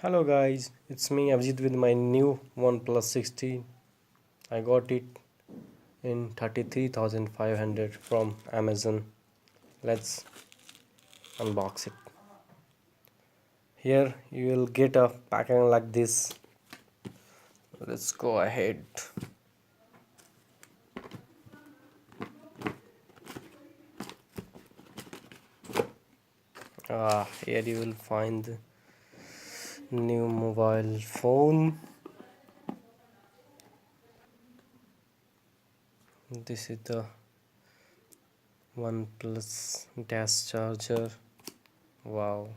Hello guys, it's me Avjit with my new Oneplus 16. I got it in 33,500 from Amazon. Let's unbox it. Here you will get a packaging like this. Let's go ahead. Here you will find the new mobile phone. This is the OnePlus dash charger. Wow,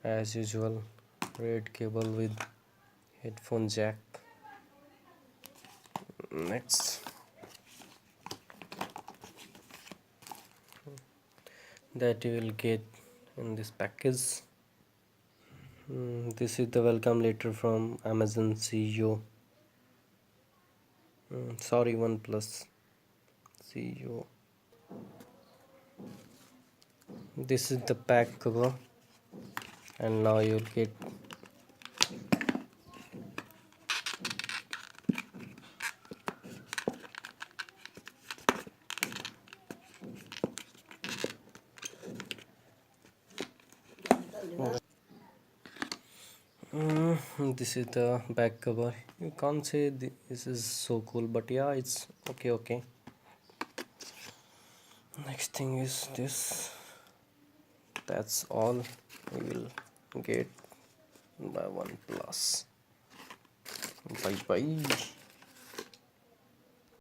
as usual, red cable with headphone jack. Next, that you will get in this package. This is the welcome letter from Amazon CEO. Sorry, OnePlus CEO. This is the pack cover, and now you'll get this is the back cover. You can't say this is so cool, but yeah, it's okay. Next thing is this. That's all you will get by OnePlus. Bye bye.